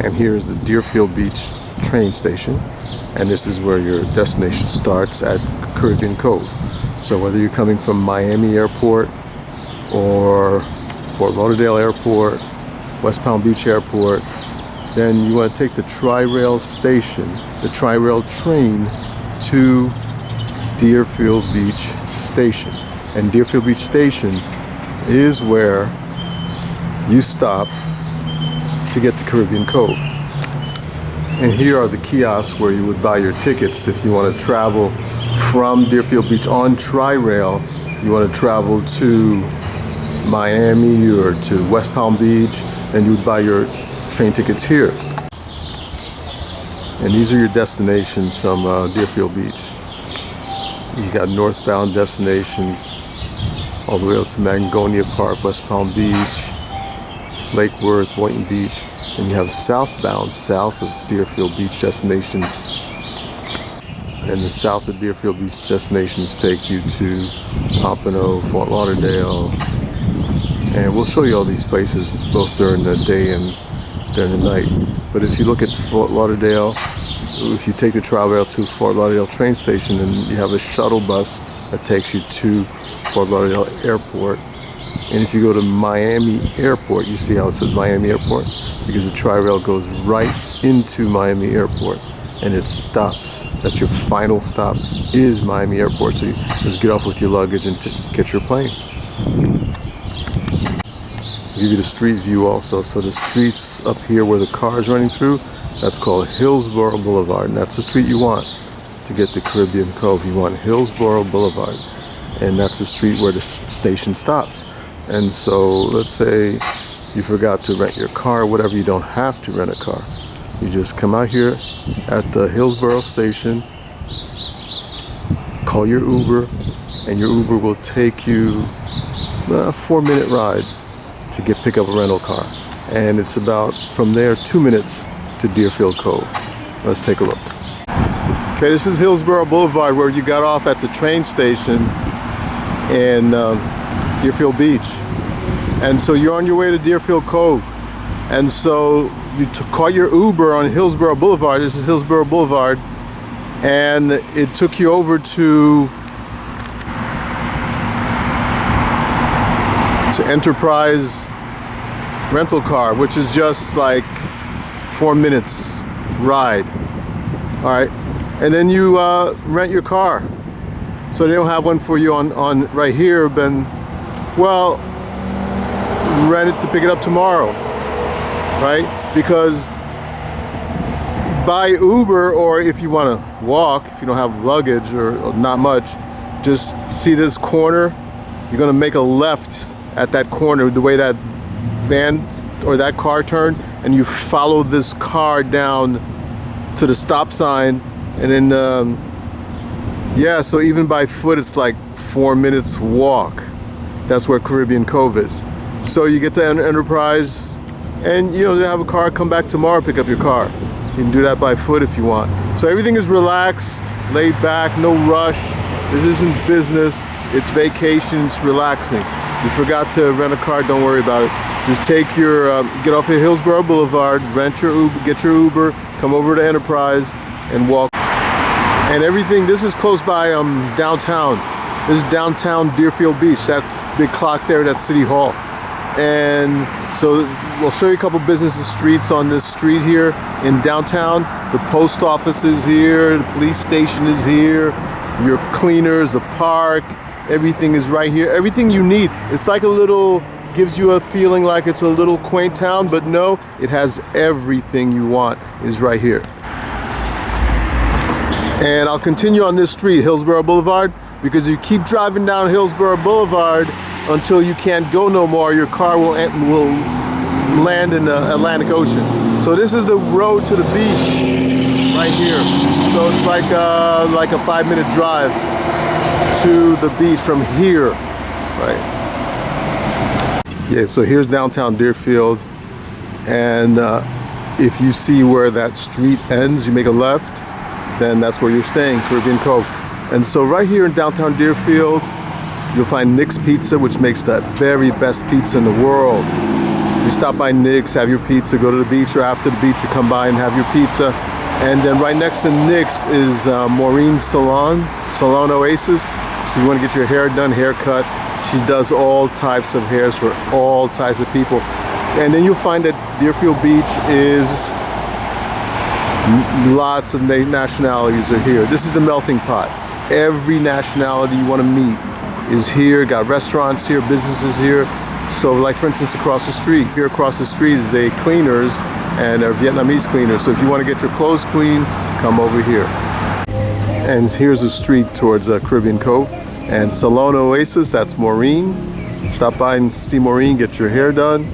And here's the Deerfield Beach train station, and this is where your destination starts at Caribbean Cove. So whether you're coming from Miami Airport or Fort Lauderdale Airport, West Palm Beach Airport, then you want to take the Tri-Rail station, the Tri-Rail train to Deerfield Beach Station. And Deerfield Beach Station is where you stop to get to Caribbean Cove. And here are the kiosks where you would buy your tickets if you want to travel from Deerfield Beach on Tri-Rail. You want to travel to Miami or to West Palm Beach, and you would buy your train tickets here. And these are your destinations from Deerfield Beach. You got northbound destinations all the way up to Magnolia Park, West Palm Beach, Lake Worth, Boynton Beach, and you have southbound, south of Deerfield Beach destinations. And the south of Deerfield Beach destinations take you to Pompano, Fort Lauderdale, and we'll show you all these places both during the day and during the night. But if you look at Fort Lauderdale, if you take the Tri-Rail to Fort Lauderdale train station, then you have a shuttle bus that takes you to Fort Lauderdale Airport. And if you go to Miami Airport, you see how it says Miami Airport? Because the Tri-Rail goes right into Miami Airport and it stops. That's your final stop, is Miami Airport. So you just get off with your luggage and get your plane. I'll give you the street view also. So the streets up here where the car is running through, that's called Hillsborough Boulevard. And that's the street you want to get to Caribbean Cove. You want Hillsborough Boulevard. And that's the street where the station stops. And so let's say you forgot to rent your car, whatever, you don't have to rent a car. You just come out here at the Hillsborough station, call your Uber, and your Uber will take you a 4-minute ride to pick up a rental car. And it's about, from there, 2 minutes to Deerfield Cove. Let's take a look. Okay, this is Hillsborough Boulevard, where you got off at the train station in Deerfield Beach. And so you're on your way to Deerfield Cove. And so you call your Uber on Hillsborough Boulevard. This is Hillsborough Boulevard. And it took you over to Enterprise rental car, which is just like 4 minutes ride. All right. And then you rent your car. So they don't have one for you on right here, then, well, rent it to pick it up tomorrow, right? Because by Uber, or if you want to walk, if you don't have luggage or not much, just see this corner. You're going to make a left at that corner, the way that van or that car turned, and you follow this car down to the stop sign, and then yeah, so even by foot it's like 4 minutes walk. That's where Caribbean Cove is. So you get to Enterprise, and you know, they have a car, come back tomorrow, pick up your car. You can do that by foot if you want. So everything is relaxed, laid back, no rush. This isn't business, it's vacation, it's relaxing. You forgot to rent a car, don't worry about it. Just take your, get off at Hillsborough Boulevard, rent your Uber, get your Uber, come over to Enterprise and walk. And everything, this is close by downtown. This is downtown Deerfield Beach, that big clock there, that's City Hall. And so we'll show you a couple business streets on this street here in downtown. The post office is here, the police station is here, your cleaners, the park, everything is right here. Everything you need. It's like a little, gives you a feeling like it's a little quaint town, but no, it has everything you want is right here. And I'll continue on this street, Hillsborough Boulevard, because you keep driving down Hillsborough Boulevard until you can't go no more. Your car will land in the Atlantic Ocean. So this is the road to the beach right here. So it's like a 5-minute drive to the beach from here, right? Yeah, so here's downtown Deerfield, and if you see where that street ends, you make a left, then that's where you're staying, Caribbean Cove. And so right here in downtown Deerfield, you'll find Nick's Pizza, which makes the very best pizza in the world. You stop by Nick's, have your pizza, go to the beach, or after the beach you come by and have your pizza. And then right next to Nick's is Maureen's Salon Oasis. So you want to get your hair done, haircut. She does all types of hairs for all types of people. And then you'll find that Deerfield Beach is lots of nationalities are here. This is the melting pot. Every nationality you want to meet is here. Got restaurants here, businesses here. So like for instance across the street, here across the street is a cleaners and they're Vietnamese cleaners. So if you want to get your clothes clean, come over here. And here's the street towards Caribbean Cove. And Salon Oasis, that's Maureen. Stop by and see Maureen, get your hair done.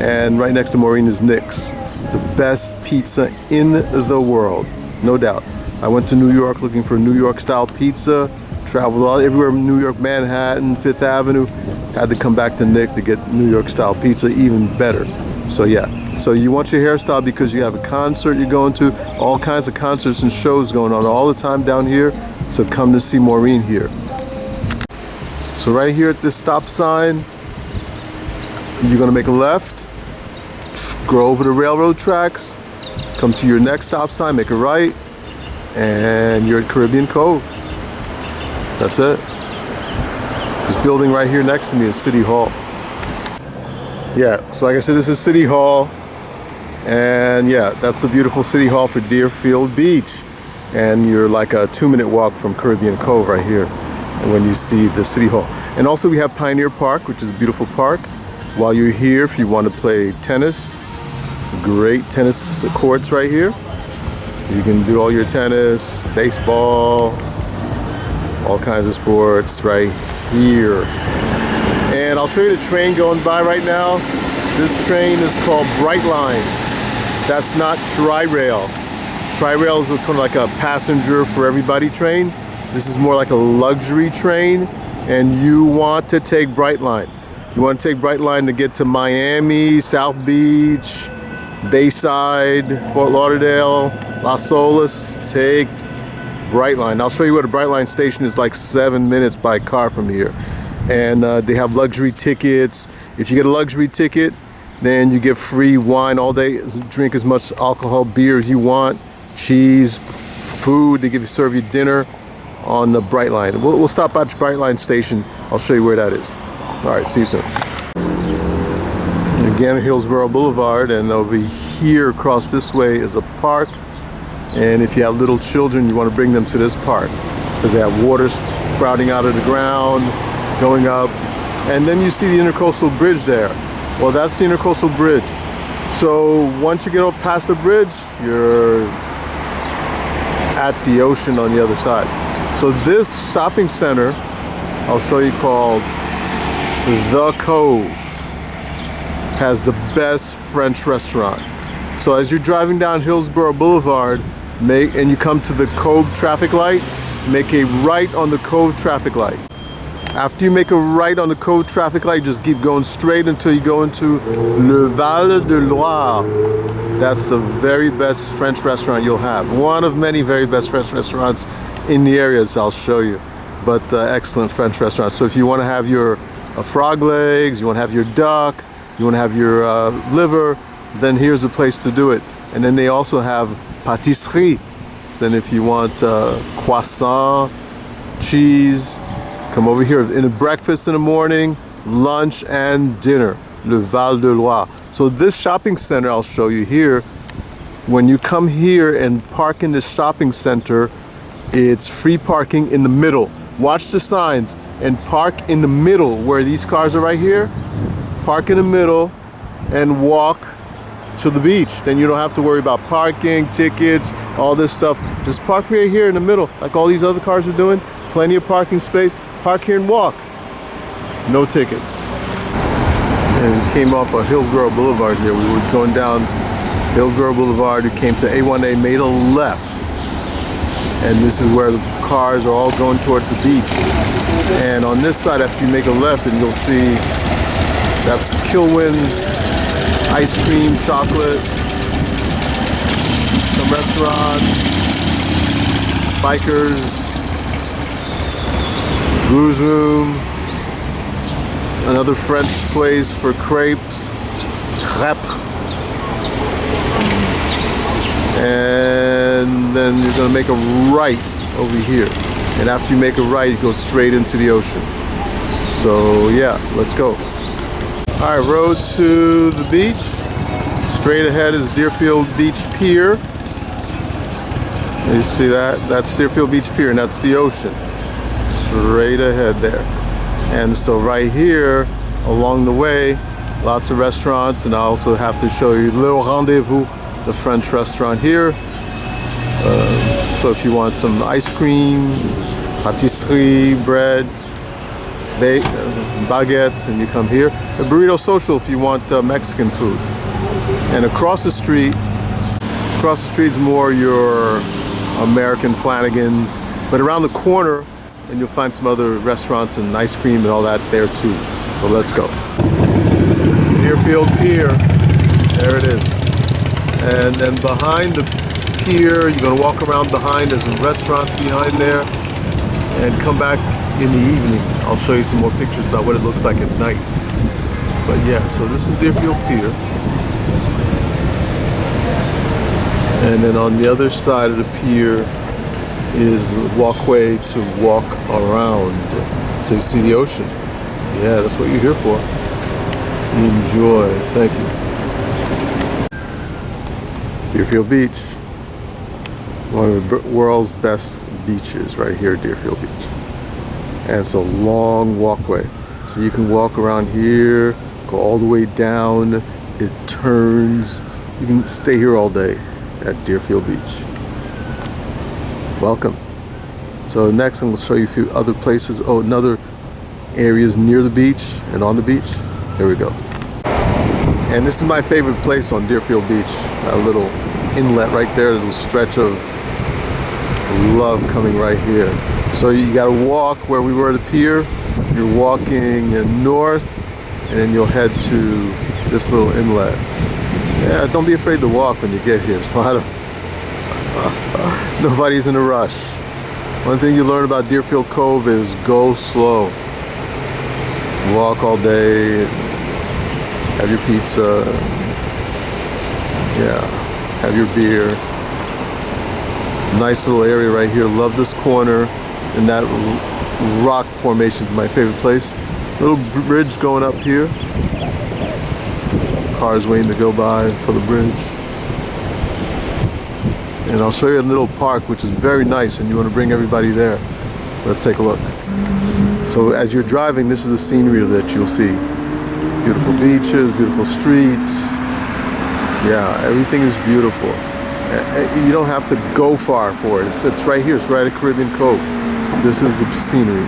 And right next to Maureen is Nick's. The best pizza in the world, no doubt. I went to New York looking for New York style pizza. Traveled all everywhere in New York, Manhattan, Fifth Avenue. Had to come back to Nick to get New York style pizza, even better. So yeah, so you want your hairstyle because you have a concert you're going to, all kinds of concerts and shows going on all the time down here. So come to see Maureen here. So right here at this stop sign, you're gonna make a left, go over the railroad tracks, come to your next stop sign, make a right, and you're at Caribbean Cove. That's it. This building right here next to me is City Hall. Yeah, so like I said, this is City Hall. And yeah, that's the beautiful City Hall for Deerfield Beach. And you're like a 2-minute walk from Caribbean Cove right here. And when you see the City Hall. And also we have Pioneer Park, which is a beautiful park. While you're here, if you want to play tennis, great tennis courts right here. You can do all your tennis, baseball, all kinds of sports right here. And I'll show you the train going by right now. This train is called Brightline. That's not Tri-Rail. Tri-Rail is kind of like a passenger for everybody train. This is more like a luxury train, and you want to take Brightline. You want to take Brightline to get to Miami, South Beach, Bayside, Fort Lauderdale, Las Olas. Take Brightline. I'll show you where the Brightline station is, like 7 minutes by car from here. And they have luxury tickets. If you get a luxury ticket, then you get free wine all day. Drink as much alcohol, beer as you want, cheese, food. They serve you dinner on the Brightline. We'll stop at the Brightline station. I'll show you where that is. All right, see you soon. And again, Hillsborough Boulevard, and over here across this way is a park. And if you have little children, you want to bring them to this park because they have water sprouting out of the ground, going up. And then you see the Intercoastal Bridge there. Well, that's the Intercoastal Bridge. So once you get up past the bridge, you're at the ocean on the other side. So this shopping center, I'll show you, called The Cove, has the best French restaurant. So as you're driving down Hillsborough Boulevard, and you come to the Cove traffic light, make a right on the Cove traffic light. After you make a right on the Cove traffic light, just keep going straight until you go into Le Val de Loire. That's the very best French restaurant you'll have. One of many very best French restaurants in the areas I'll show you. But excellent French restaurants. So if you want to have your frog legs, you want to have your duck, you want to have your liver, then here's a place to do it. And then they also have pâtisserie. Then if you want croissant, cheese, come over here. In the breakfast in the morning, lunch and dinner, Le Val de Loire. So this shopping center I'll show you here, when you come here and park in this shopping center, it's free parking in the middle. Watch the signs and park in the middle where these cars are right here. Park in the middle and walk to the beach. Then you don't have to worry about parking, tickets, all this stuff. Just park right here in the middle like all these other cars are doing. Plenty of parking space. Park here and walk. No tickets. And we came off of Hillsborough Boulevard here. We were going down Hillsborough Boulevard. We came to A1A, made a left. And this is where the cars are all going towards the beach. And on this side, after you make a left, and you'll see that's Kilwin's ice cream, chocolate, some restaurants, bikers, Booze Room, another French place for crepes. Crêpes. And then you're gonna make a right over here. And after you make a right, you go straight into the ocean. So yeah, let's go. All right, road to the beach. Straight ahead is Deerfield Beach Pier. You see that? That's Deerfield Beach Pier, and that's the ocean. Straight ahead there. And so right here, along the way, lots of restaurants, and I also have to show you Le Rendezvous, the French restaurant here. So if you want some ice cream, pâtisserie, bread, baguette, and you come here. The Burrito Social if you want Mexican food. And across the street is more your American Flanagan's, but around the corner, and you'll find some other restaurants and ice cream and all that there too. So let's go. Deerfield Pier, there it is. And then behind the pier, you're gonna walk around behind, there's some restaurants behind there, and come back in the evening. I'll show you some more pictures about what it looks like at night. But yeah, so this is Deerfield Pier. And then on the other side of the pier is the walkway to walk around. So you see the ocean. Yeah, that's what you're here for. Enjoy. Thank you. Deerfield Beach. One of the world's best beaches right here at Deerfield Beach. And it's a long walkway. So you can walk around here, go all the way down, it turns. You can stay here all day at Deerfield Beach. Welcome. So next I'm going to show you a few other places. Oh, another areas near the beach and on the beach. Here we go. And this is my favorite place on Deerfield Beach. A little inlet right there, a little stretch of love coming right here. So you got to walk where we were at the pier. You're walking north, and then you'll head to this little inlet. Yeah, don't be afraid to walk when you get here. It's a lot of nobody's in a rush. One thing you learn about Deerfield Cove is go slow. Walk all day, have your pizza, yeah, have your beer. Nice little area right here. Love this corner, and that rock formation is my favorite place. Little bridge going up here. Cars waiting to go by for the bridge. And I'll show you a little park which is very nice, and you want to bring everybody there. Let's take a look. So as you're driving, this is the scenery that you'll see. Beautiful beaches, beautiful streets. Yeah, everything is beautiful. You don't have to go far for it. It's right here. It's right at Caribbean Cove. This is the scenery.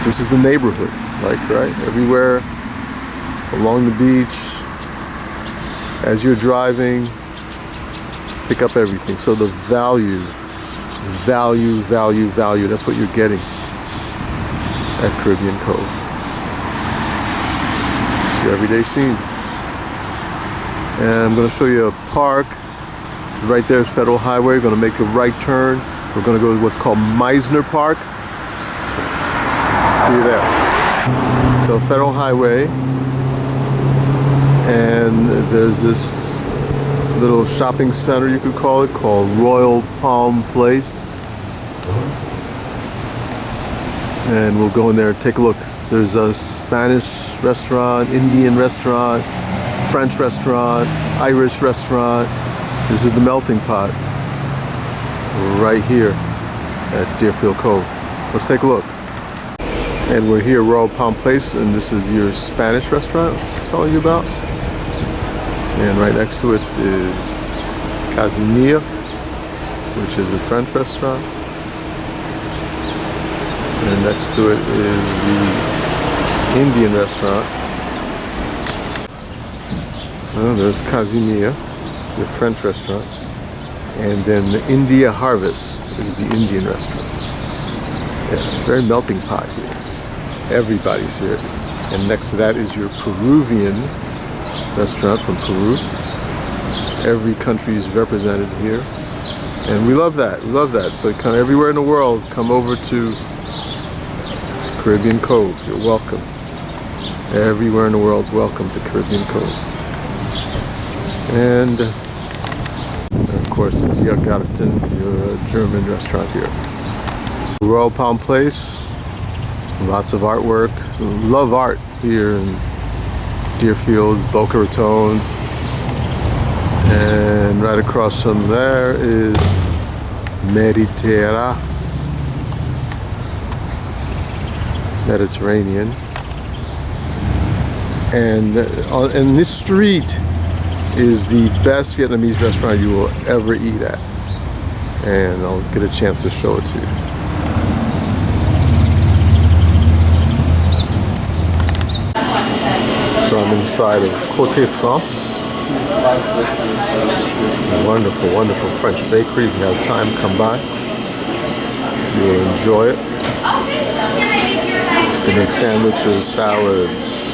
This is the neighborhood. Like, right? Everywhere along the beach. As you're driving, pick up everything. So the value, that's what you're getting at Caribbean Cove. It's your everyday scene. And I'm going to show you a park. It's right there is Federal Highway. We're going to make a right turn. We're going to go to what's called Meisner Park. See you there. So Federal Highway. And there's this little shopping center, you could call it, called Royal Palm Place. And we'll go in there and take a look. There's a Spanish restaurant, Indian restaurant, French restaurant, Irish restaurant. This is the melting pot right here at Deerfield Cove. Let's take a look. And we're here, Royal Palm Place, and this is your Spanish restaurant I was telling you about. And right next to it is Casimir, which is a French restaurant. And next to it is the Indian restaurant. Oh, there's Casimir, the French restaurant. And then the India Harvest is the Indian restaurant. Yeah, very melting pot here. Everybody's here. And next to that is your Peruvian restaurant from Peru. Every country is represented here. And we love that. We love that. So kind of everywhere in the world, come over to Caribbean Cove. You're welcome. Everywhere in the world's welcome to Caribbean Cove. And of course, Raton, your German restaurant here. Royal Palm Place, lots of artwork. Love art here in Deerfield, Boca Raton. And right across from there is Mediterranean. And in this street is the best Vietnamese restaurant you will ever eat at. And I'll get a chance to show it to you. So I'm inside of Côte France. Wonderful, wonderful French bakery. If you have time, come by. You will enjoy it. They make sandwiches, salads,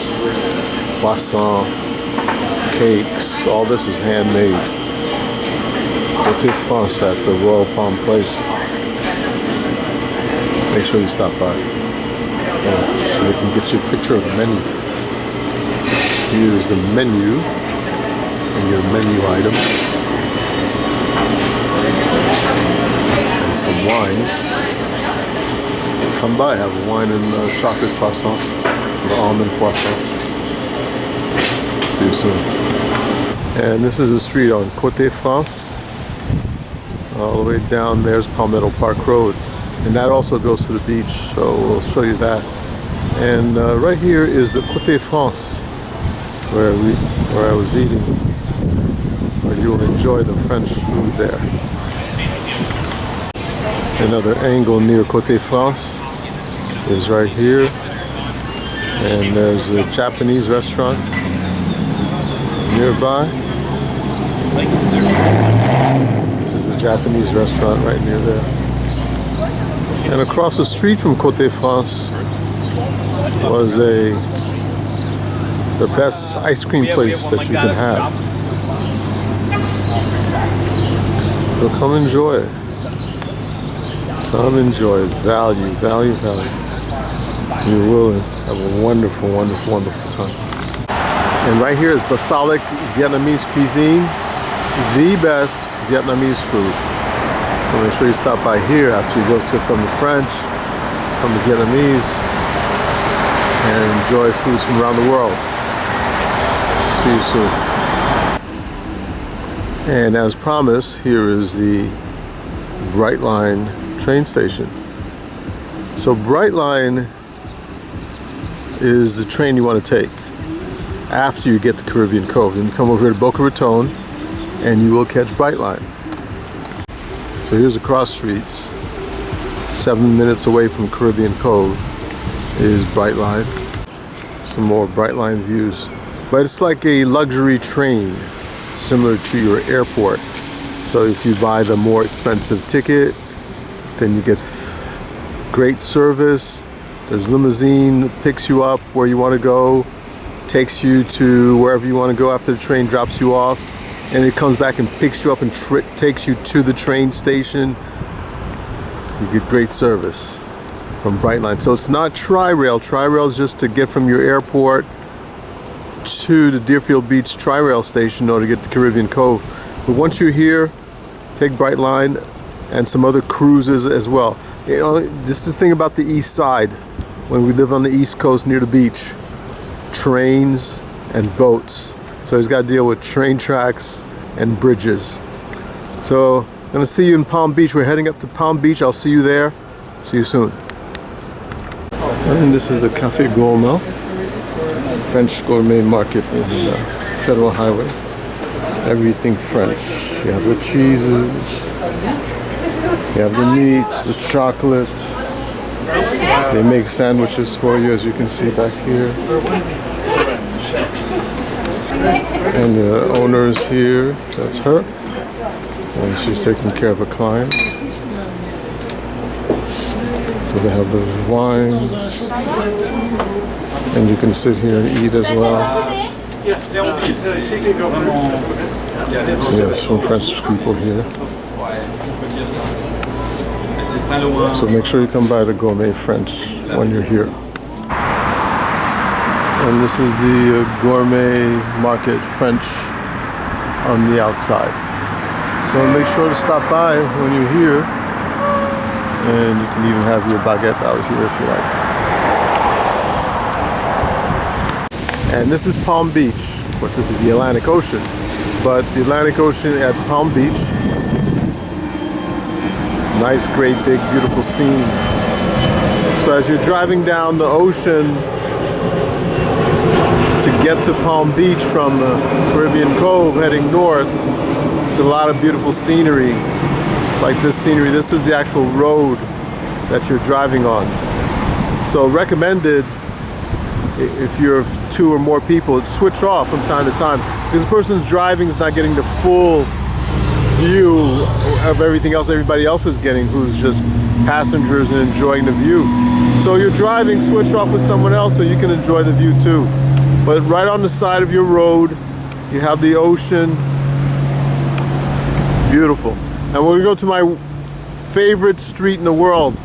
croissant, cakes. All this is handmade. Côte France at the Royal Palm Place. Make sure you stop by. So they can get you a picture of the menu. Here's the menu and your menu items. And some wines. Come by, have a wine and chocolate croissant, the almond croissant. See you soon. And this is the street on Côte France. All the way down there's Palmetto Park Road. And that also goes to the beach, so we'll show you that. And right here is the Côte France, where I was eating, where you will enjoy the French food there. Another angle near Côte France is right here, and there's a Japanese restaurant nearby. This is the Japanese restaurant right near there. And across the street from Côte France was the best ice cream place that you can have. So come enjoy it. Come enjoy it. Value, value, value. You will have a wonderful, wonderful, wonderful time. And right here is Basilic Vietnamese cuisine, the best Vietnamese food. So make sure you stop by here after you go from the French, from the Vietnamese, and enjoy foods from around the world. See you soon. And as promised, here is the Brightline train station. So Brightline is the train you want to take after you get to Caribbean Cove. Then you come over here to Boca Raton and you will catch Brightline. So here's the cross streets. 7 minutes away from Caribbean Cove is Brightline. Some more Brightline views. But it's like a luxury train, similar to your airport. So if you buy the more expensive ticket, then you get great service. There's limousine, picks you up where you want to go, takes you to wherever you want to go after the train drops you off, and it comes back and picks you up and takes you to the train station. You get great service from Brightline. So it's not Tri-Rail. Tri-Rail is just to get from your airport to the Deerfield Beach Tri-Rail station in order to get to Caribbean Cove. But once you're here, take Brightline and some other cruises as well. You know, this is the thing about the east side. When we live on the east coast near the beach, trains and boats. So he's got to deal with train tracks and bridges. So I'm gonna see you in Palm Beach. We're heading up to Palm Beach. I'll see you there. See you soon. And this is the Café Gourmand, French gourmet market in the Federal Highway. Everything French. You have the cheeses, you have the meats, the chocolate. They make sandwiches for you, as you can see back here. And the owner is here. That's her. And she's taking care of a client. So they have the wine. And you can sit here and eat as well. So yes, some French people here. So make sure you come by the Gourmet French when you're here. And this is the gourmet market French on the outside. So make sure to stop by when you're here. And you can even have your baguette out here if you like. And this is Palm Beach. Of course, this is the Atlantic Ocean. But the Atlantic Ocean at Palm Beach. Nice, great, big, beautiful scene. So as you're driving down the ocean to get to Palm Beach from the Caribbean Cove heading north, it's a lot of beautiful scenery. Like this scenery, this is the actual road that you're driving on. So recommended, if you're 2 or more people, switch off from time to time, because the person's driving is not getting the full view of everything else everybody else is getting, who's just passengers and enjoying the view. So you're driving, switch off with someone else so you can enjoy the view too. But right on the side of your road, you have the ocean. Beautiful. And we're gonna go to my favorite street in the world,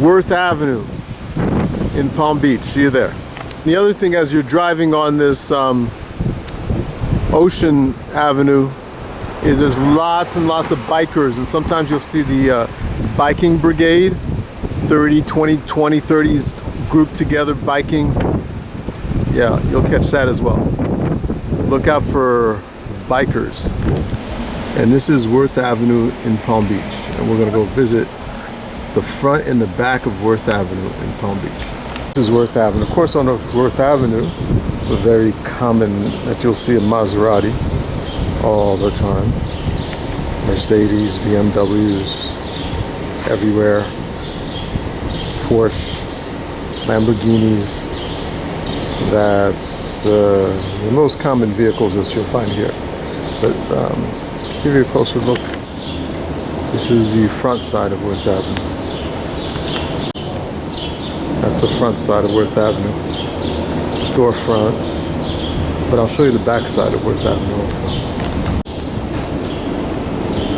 Worth Avenue in Palm Beach. See you there. The other thing, as you're driving on this Ocean Avenue, is there's lots and lots of bikers, and sometimes you'll see the biking brigade, 30s grouped together biking. Yeah, you'll catch that as well. Look out for bikers. And this is Worth Avenue in Palm Beach, and we're gonna go visit the front and the back of Worth Avenue in Palm Beach. This is Worth Avenue. Of course, on Worth Avenue, it's very common that you'll see a Maserati all the time. Mercedes, BMWs, everywhere. Porsche, Lamborghinis. That's the most common vehicles that you'll find here. But give you a closer look. This is the front side of Worth Avenue. That's the front side of Worth Avenue. Storefronts. But I'll show you the back side of Worth Avenue also.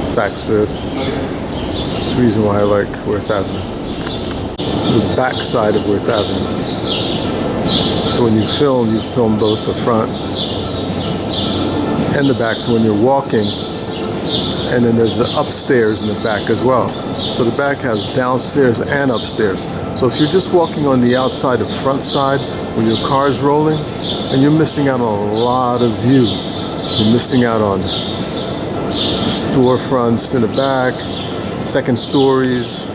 Saks Fifth. That's the reason why I like Worth Avenue. The back side of Worth Avenue. So when you film both the front and the back. So when you're walking, and then there's the upstairs in the back as well. So the back has downstairs and upstairs. So if you're just walking on the outside, the front side, where your car's rolling, and you're missing out on a lot of view. You're missing out on storefronts in the back, second stories.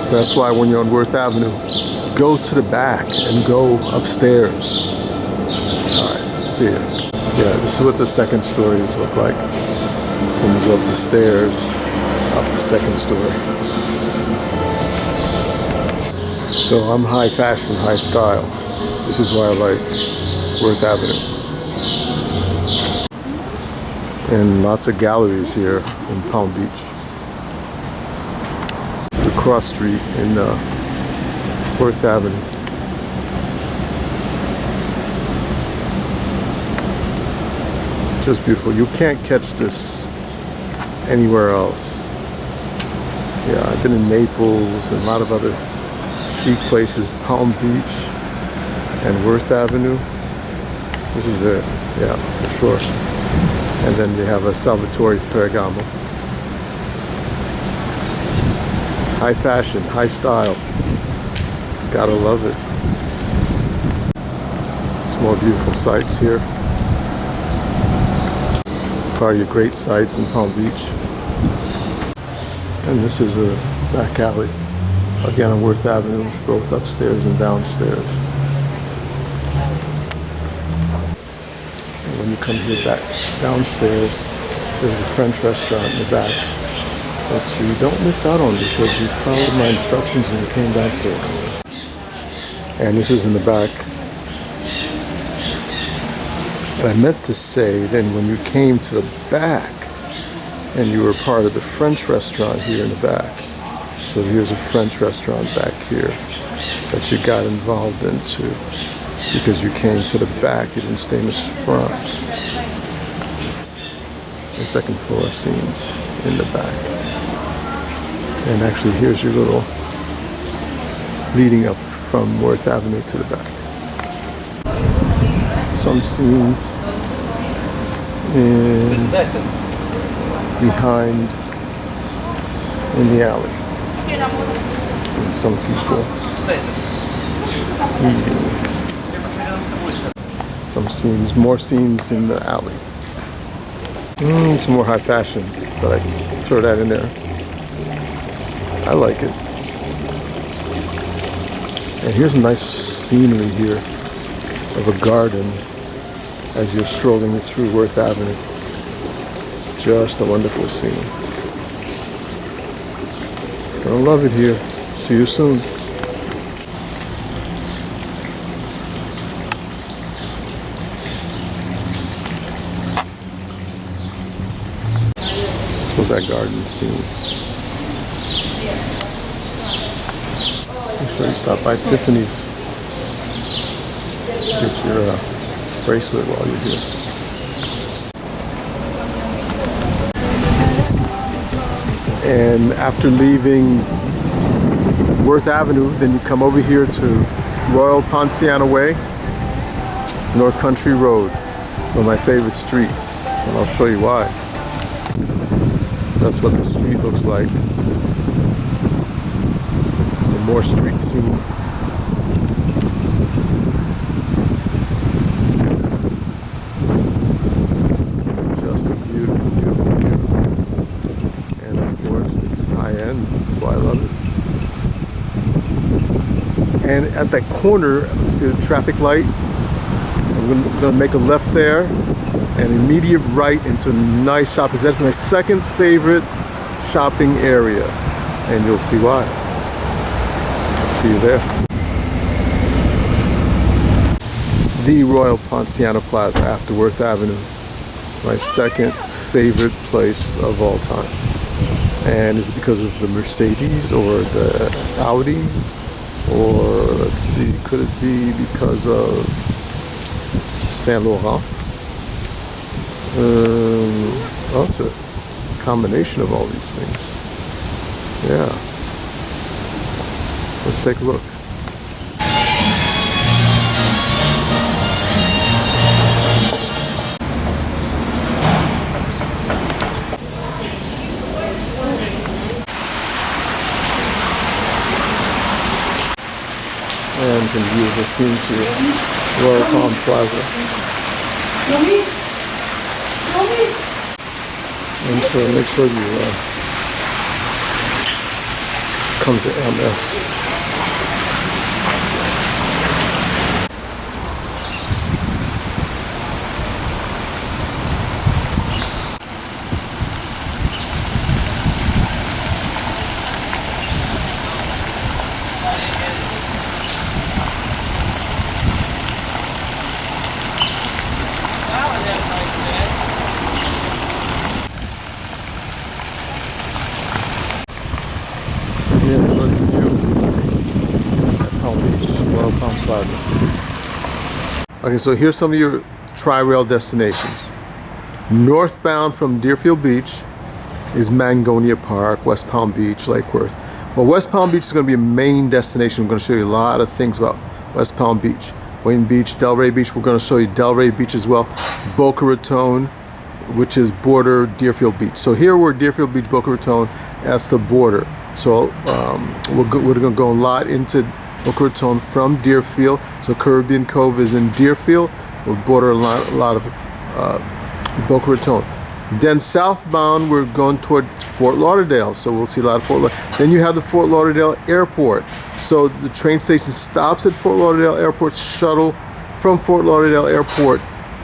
So that's why when you're on Worth Avenue, go to the back and go upstairs. All right, see ya. Yeah, this is what the second stories look like when you go up the stairs, up the second story. So I'm high fashion, high style. This is why I like Worth Avenue. And lots of galleries here in Palm Beach. It's a cross street in Worth Avenue. Just beautiful. You can't catch this anywhere else. Yeah, I've been in Naples and a lot of other chic places. Palm Beach and Worth Avenue. This is it, yeah, for sure. And then they have a Salvatore Ferragamo. High fashion, high style. Gotta love it. Some more beautiful sights here. Part of your great sights in Palm Beach. And this is a back alley. Again on Worth Avenue, both upstairs and downstairs. And when you come here back downstairs, there's a French restaurant in the back that you don't miss out on because you followed my instructions when you came downstairs. And this is in the back. But I meant to say then when you came to the back and you were part of the French restaurant here in the back. So here's a French restaurant back here that you got involved into because you came to the back, you didn't stay in the front. The second floor scenes in the back. And actually here's your little leading up from Worth Avenue to the back. some scenes behind in the alley. And some people. Some scenes, more scenes in the alley. Some more high fashion, but I can throw that in there. I like it. And here's a nice scenery here of a garden as you're strolling through Worth Avenue. Just a wonderful scene. Gonna love it here. See you soon. This was that garden scene. Make sure you stop by Tiffany's. Get your bracelet while you're here. And after leaving Worth Avenue, then you come over here to Royal Ponciano Way, North Country Road, one of my favorite streets, and I'll show you why. That's what the street looks like. Some more street scene. Just a beautiful, beautiful view. And of course, it's high-end, that's why I love it. And at that corner, see the traffic light? I'm going to make a left there and immediate right into nice shopping. That's my second favorite shopping area, and you'll see why. See you there. The Royal Ponciano Plaza after Worth Avenue, my second favorite place of all time. And is it because of the Mercedes or the Audi? Or let's see, could it be because of Saint Laurent? Well, it's a combination of all these things. Yeah. Let's take a look. And some beautiful scenes here. Royal Palm Plaza. And so make sure you come to MS. Plaza. Okay, so here's some of your tri-rail destinations. Northbound from Deerfield Beach is Mangonia Park, West Palm Beach, Lake Worth. Well, West Palm Beach is going to be a main destination. I'm going to show you a lot of things about West Palm Beach. Wayne Beach, Delray Beach, we're going to show you Delray Beach as well. Boca Raton, which is border Deerfield Beach. So here we're Deerfield Beach, Boca Raton, that's the border. So we're going to go a lot into Boca Raton from Deerfield. So Caribbean Cove is in Deerfield. We'll border a lot of Boca Raton. Then southbound, we're going toward Fort Lauderdale. So we'll see a lot of Fort Lauderdale. Then you have the Fort Lauderdale Airport. So the train station stops at Fort Lauderdale Airport, shuttle from Fort Lauderdale Airport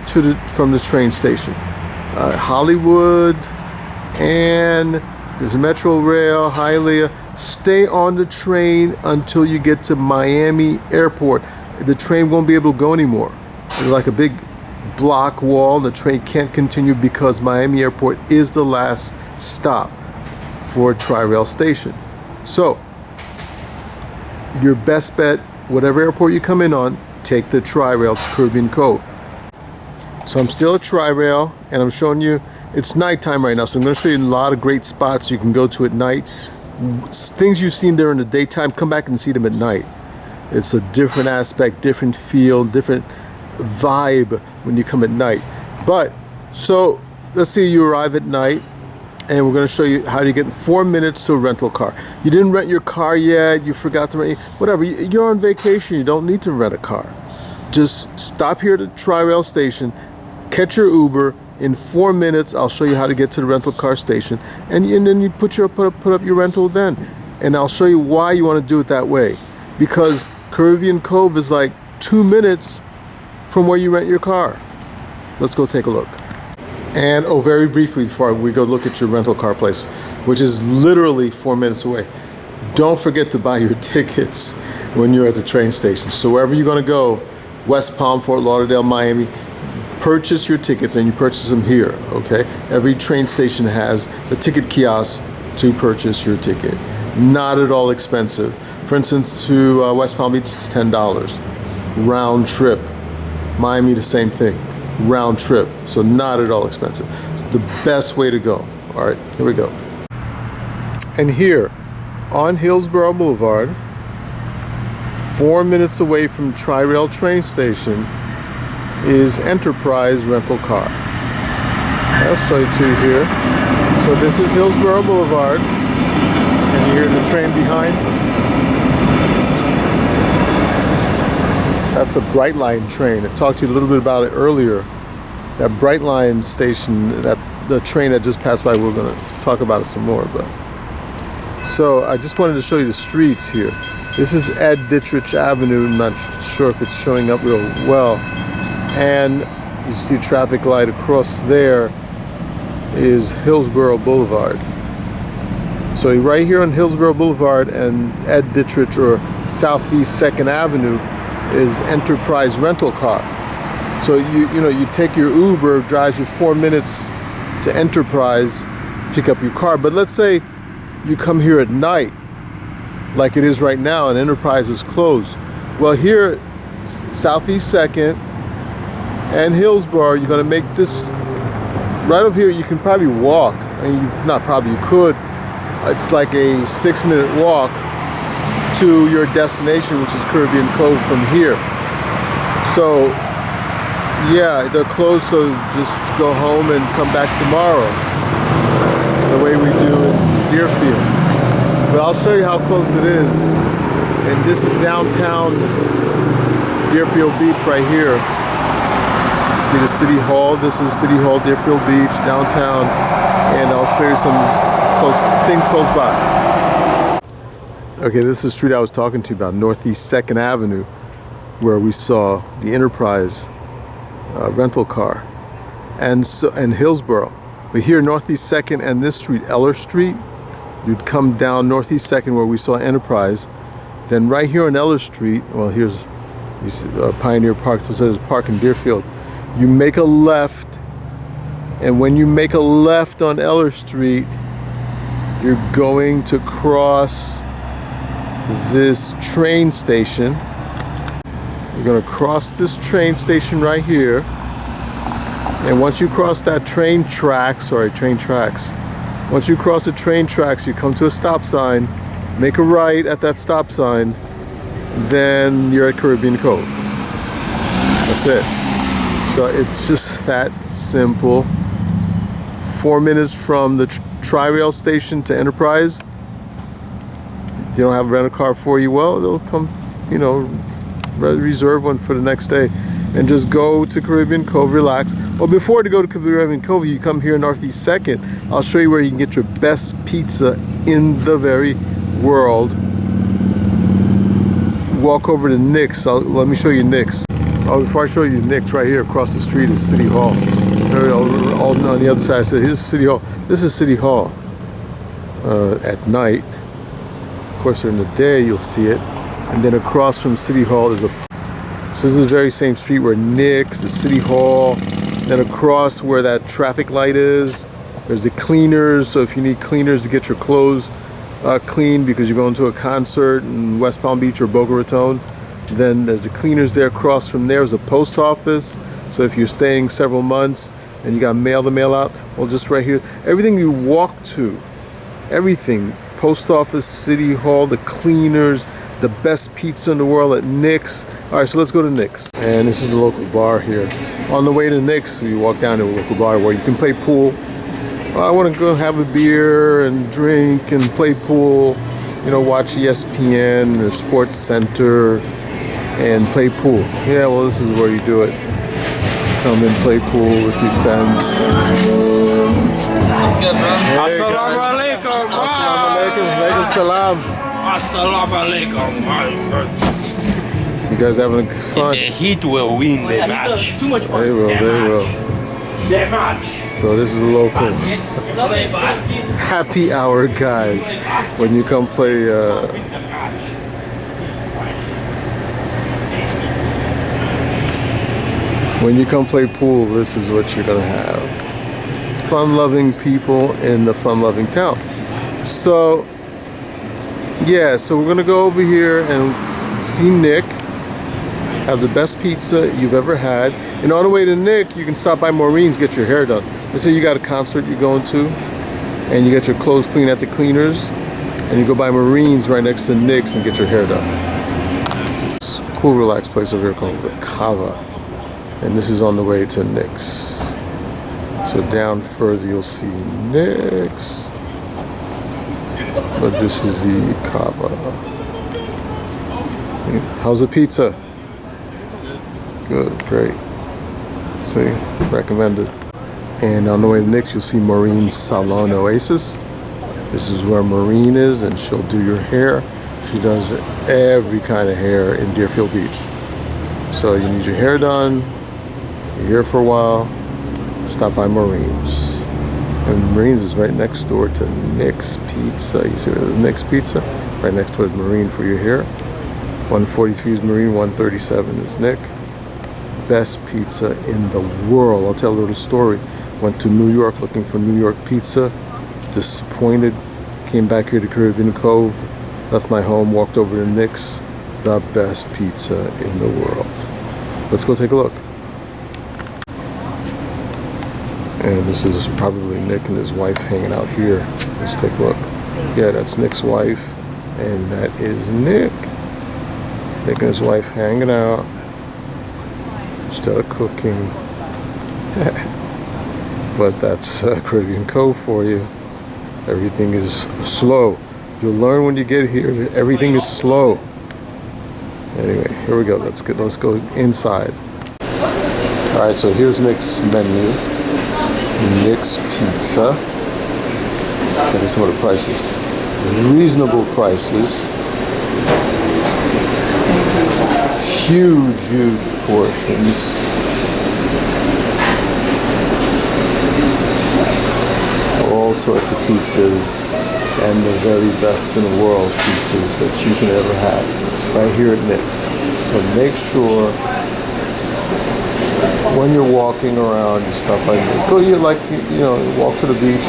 to from the train station. Hollywood, and there's Metro Rail, Hialeah. Stay on the train until you get to Miami Airport. The train won't be able to go anymore. It's like a big block wall. The train can't continue because Miami Airport is the last stop for a tri-rail station. So your best bet, whatever airport you come in on, take the tri-rail to Caribbean Cove. So I'm still at tri-rail, and I'm showing you, it's nighttime right now, so I'm going to show you a lot of great spots you can go to at night. Things you've seen there in the daytime, come back and see them at night. It's a different aspect, different feel, different vibe when you come at night. But so let's say you arrive at night, and we're going to show you how to get in 4 minutes to a rental car. You didn't rent your car yet, you forgot to rent, whatever, you're on vacation, you don't need to rent a car. Just stop here at the Tri-Rail station, catch your Uber. In 4 minutes, I'll show you how to get to the rental car station, and then you put up your rental then. And I'll show you why you want to do it that way. Because Caribbean Cove is like 2 minutes from where you rent your car. Let's go take a look. And very briefly before we go look at your rental car place, which is literally 4 minutes away, don't forget to buy your tickets when you're at the train station. So wherever you're going to go, West Palm, Fort Lauderdale, Miami, purchase your tickets, and you purchase them here, okay? Every train station has the ticket kiosk to purchase your ticket. Not at all expensive. For instance, to West Palm Beach, it's $10. Round trip. Miami, the same thing. Round trip. So not at all expensive. It's the best way to go. All right, here we go. And here, on Hillsborough Boulevard, 4 minutes away from Tri-Rail train station, is Enterprise Rental Car. I'll show you to here. So this is Hillsborough Boulevard, and you hear the train behind. That's the Brightline train. I talked to you a little bit about it earlier. That Brightline station, the train that just passed by, we're going to talk about it some more. But so I just wanted to show you the streets here. This is Ed Dittrich Avenue. I'm not sure if it's showing up real well. And you see traffic light across there is Hillsborough Boulevard. So right here on Hillsborough Boulevard and Ed Dittrich, or Southeast 2nd Avenue, is Enterprise Rental Car. So you take your Uber, drives you 4 minutes to Enterprise, pick up your car. But let's say you come here at night, like it is right now, and Enterprise is closed. Well, here, Southeast 2nd and Hillsborough, you're going to make this right over here. You can probably walk. I mean, you could. It's like a 6-minute walk to your destination, which is Caribbean Cove from here. So yeah, they're closed, so just go home and come back tomorrow, the way we do in Deerfield. But I'll show you how close it is. And this is downtown Deerfield Beach right here. You see the City Hall. This is City Hall, Deerfield Beach, downtown. And I'll show you some things close by. Okay, this is the street I was talking to you about, Northeast 2nd Avenue, where we saw the Enterprise rental car, and Hillsborough. But here, Northeast 2nd and this street, Eller Street, you'd come down Northeast 2nd where we saw Enterprise. Then right here on Eller Street, well, here's Pioneer Park, so there's Park in Deerfield. You make a left, and when you make a left on Eller Street, you're going to cross this train station. You're going to cross this train station right here, and once you cross that train tracks, once you cross the train tracks, you come to a stop sign, make a right at that stop sign, then you're at Caribbean Cove. That's it. So it's just that simple. 4 minutes from the Tri-Rail station to Enterprise. They don't have a rental car for you, well, they'll come, reserve one for the next day and just go to Caribbean Cove, relax. Well, before to go to Caribbean Cove, you come here Northeast 2nd. I'll show you where you can get your best pizza in the very world. Walk over to Nick's. Let me show you Nick's. Oh, before I show you Nick's, right here across the street is City Hall. All on the other side, I said, here's City Hall. This is City Hall at night. Of course, during the day, you'll see it. And then across from City Hall is so this is the very same street where Nick's, the City Hall, then across where that traffic light is, there's the cleaners. So if you need cleaners to get your clothes clean because you're going to a concert in West Palm Beach or Boca Raton, then there's the cleaners there. Across from there is a post office. So if you're staying several months and you got mail to mail out, well, just right here, everything you walk to, everything, post office, City Hall, the cleaners, the best pizza in the world at Nick's. All right, so let's go to Nick's. And this is the local bar here. On the way to Nick's, you walk down to a local bar where you can play pool. I want to go have a beer and drink and play pool. You know, watch ESPN or Sports Center and play pool. Yeah, well, this is where you do it. Come and play pool with your friends. That's good, bro. Hey, Assalamu alaikum. Assalamu alaikum. Alaikum salam. Assalamu alaikum. You guys having fun? The Heat will win the match. Too much fun. They will, they will. The match. So this is the local happy hour guys. When you come play when you come play pool, this is what you're gonna have. Fun-loving people in the fun-loving town. So yeah, so we're gonna go over here and see Nick, have the best pizza you've ever had. And on the way to Nick, you can stop by Maureen's, get your hair done. Let's say you got a concert you're going to, and you get your clothes cleaned at the cleaners, and you go by Maureen's right next to Nick's and get your hair done. It's a cool, relaxed place over here called the Cove. And this is on the way to Nick's. So down further you'll see Nick's. But this is the Cove. How's the pizza? Good, great. See, recommended. And on the way to Nick's, you'll see Maureen's Salon Oasis. This is where Maureen is, and she'll do your hair. She does every kind of hair in Deerfield Beach. So you need your hair done, you're here for a while, stop by Maureen's. And Maureen's is right next door to Nick's Pizza. You see where there's Nick's Pizza? Right next door is Maureen for your hair. 143 is Maureen, 137 is Nick. Best pizza in the world. I'll tell a little story. Went to New York looking for New York pizza. Disappointed. Came back here to Caribbean Cove. Left my home, walked over to Nick's. The best pizza in the world. Let's go take a look. And this is probably Nick and his wife hanging out here. Let's take a look. Yeah, that's Nick's wife. And that is Nick. Nick and his wife hanging out. Instead of cooking. But that's Caribbean Cove for you. Everything is slow. You'll learn when you get here that everything is slow. Anyway, here we go. Let's go inside. Alright, so here's Nick's menu. Nick's Pizza. Look at some of the prices. Reasonable prices. Huge, huge portions. All sorts of pizzas, and the very best in the world pizzas that you can ever have right here at Nick's. So make sure when you're walking around, you stop by Nick's. Go, you walk to the beach,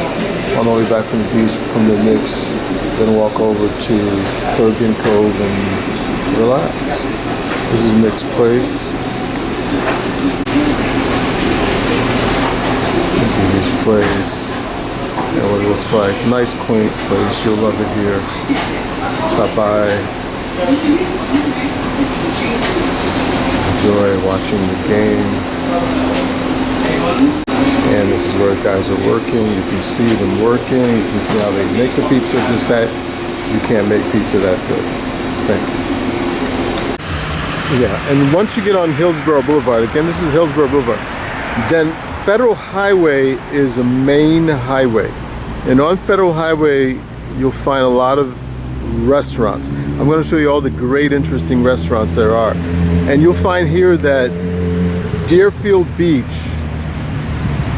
on the way back from the beach, come to Nick's, then walk over to Caribbean Cove and relax. This is Nick's place. This is his place. And what it looks like. Nice, quaint place. You'll love it here. Stop by. Enjoy watching the game. And this is where guys are working. You can see them working. You can see how they make the pizza. Just that you can't make pizza that good. Thank you. Yeah, and once you get on Hillsborough Boulevard, again, this is Hillsborough Boulevard, then Federal Highway is a main highway. And on Federal Highway, you'll find a lot of restaurants. I'm going to show you all the great, interesting restaurants there are. And you'll find here that Deerfield Beach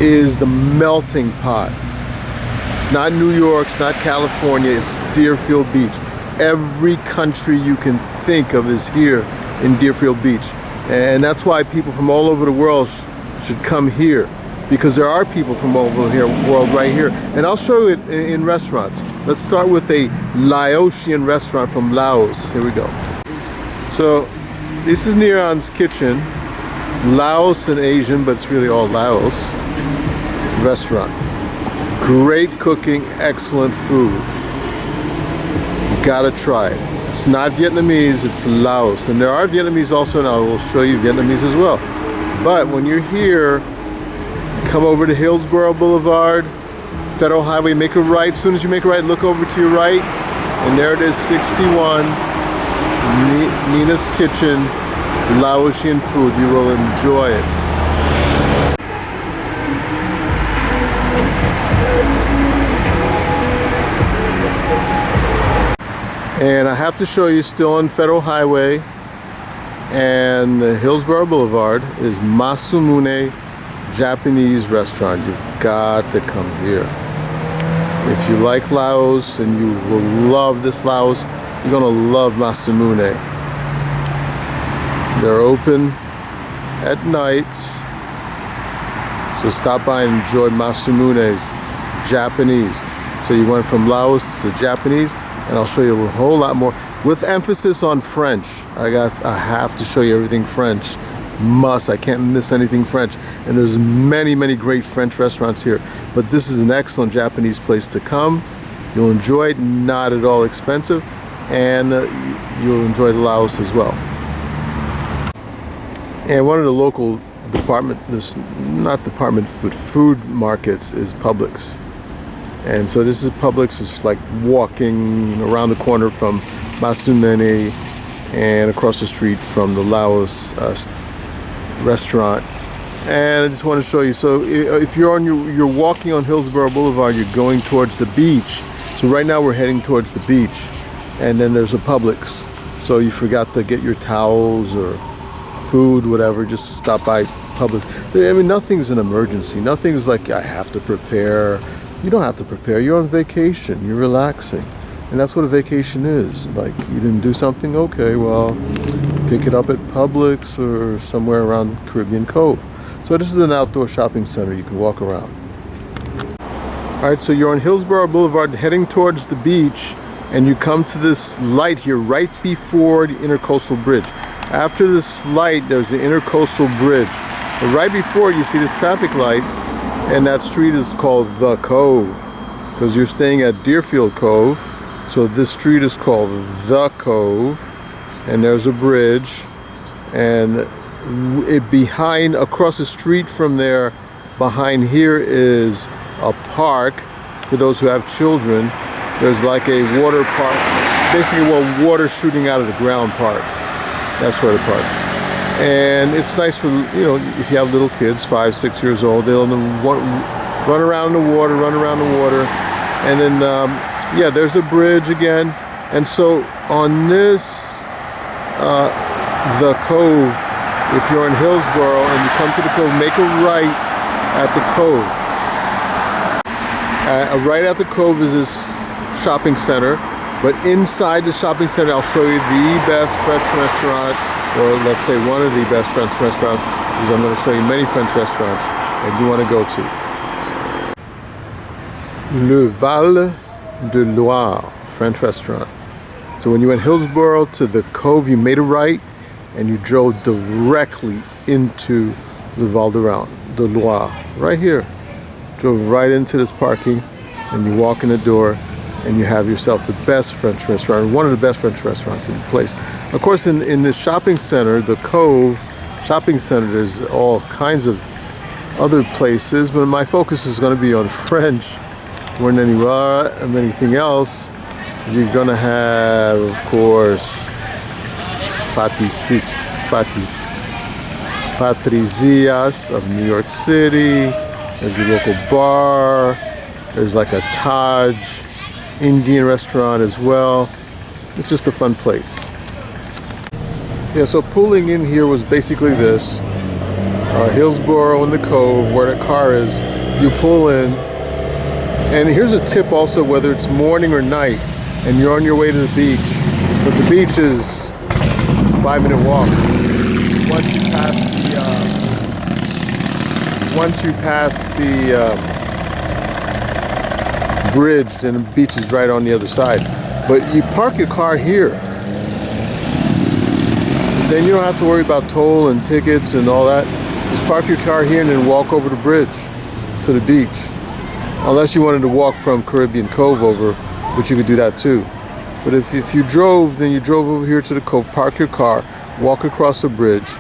is the melting pot. It's not New York, it's not California, it's Deerfield Beach. Every country you can think of is here in Deerfield Beach. And that's why people from all over the world should come here, because there are people from all over the world right here. And I'll show you it in restaurants. Let's start with a Laotian restaurant from Laos. Here we go. So this is Niran's Kitchen. Laos and Asian, but it's really all Laos restaurant. Great cooking, excellent food. You gotta try it. It's not Vietnamese, it's Laos. And there are Vietnamese also, and I will show you Vietnamese as well. But when you're here, come over to Hillsborough Boulevard, Federal Highway, make a right. As soon as you make a right, look over to your right, and there it is, 61, Nina's Kitchen, Laotian food. You will enjoy it. And I have to show you, still on Federal Highway and Hillsborough Boulevard, is Masumune Japanese restaurant. You've got to come here. If you like Laos, and you will love this Laos, you're gonna love Masumune. They're open at nights, so stop by and enjoy Masumune's Japanese. So you went from Laos to Japanese, and I'll show you a whole lot more with emphasis on French. I have to show you everything French. I can't miss anything French. And there's many great French restaurants here, but this is an excellent Japanese place to come. You'll enjoy it, not at all expensive, and you'll enjoy the Laos as well. And one of the local food markets is Publix. And so this is Publix. It's like walking around the corner from Masumune and across the street from the Laos restaurant. And I just want to show you, so if you're walking on Hillsborough Boulevard, you're going towards the beach. So right now we're heading towards the beach, and then there's a Publix. So you forgot to get your towels or food, whatever, just stop by Publix. I mean, nothing's an emergency. Nothing's like I have to prepare. You don't have to prepare. You're on vacation. You're relaxing. And that's what a vacation is. Like, you didn't do something? Okay, well, pick it up at Publix or somewhere around Caribbean Cove. So this is an outdoor shopping center. You can walk around. All right, so you're on Hillsborough Boulevard heading towards the beach, and you come to this light here right before the Intercoastal Bridge. After this light, there's the Intercoastal Bridge. But right before, you see this traffic light, and that street is called the Cove, because you're staying at Deerfield Cove. So this street is called the Cove, and there's a bridge, and across the street from there, behind here is a park for those who have children. There's like a water park, basically water shooting out of the ground park, that sort of park. And it's nice for, if you have little kids, 5, 6 years old, they'll run around the water, and then, yeah, there's a bridge again. And so on this, the Cove, if you're in Hillsborough and you come to the Cove, make a right at the Cove. Right at the Cove is this shopping center, but inside the shopping center, I'll show you the best French restaurant, or let's say one of the best French restaurants, because I'm going to show you many French restaurants that you want to go to. Le Val de Loire French restaurant. So when you went Hillsborough to the Cove, you made a right and you drove directly into Le Val de Loire, right here. Drove right into this parking, and you walk in the door and you have yourself the best French restaurant, one of the best French restaurants in the place. Of course, in this shopping center, the Cove shopping center, there's all kinds of other places, but my focus is going to be on French more than anything else. You're going to have, of course, Patricias of New York City. There's your local bar. There's like a Taj Indian restaurant as well. It's just a fun place. Yeah, so pulling in here was basically this. Hillsborough and the Cove, where the car is, you pull in. And here's a tip also, whether it's morning or night, and you're on your way to the beach, but the beach is a 5-minute walk. Once you pass the bridge, then the beach is right on the other side. But you park your car here. Then you don't have to worry about toll and tickets and all that. Just park your car here and then walk over the bridge to the beach. Unless you wanted to walk from Caribbean Cove over, which you could do that too. But if you drove, then you drove over here to the Cove, park your car, walk across the bridge,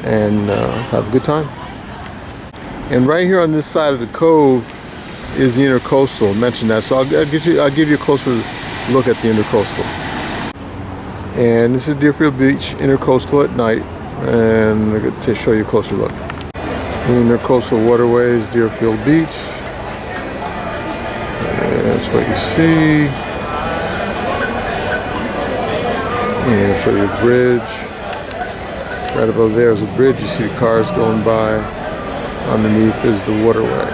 and have a good time. And right here on this side of the Cove is the Intercoastal. I mentioned that, so I'll give you a closer look at the Intercoastal. And this is Deerfield Beach, Intercoastal at night, and I'm going to show you a closer look. Intercoastal waterways, Deerfield Beach. And that's what you see. And I'll show you a bridge. Right above there is a bridge. You see the cars going by. Underneath is the waterway.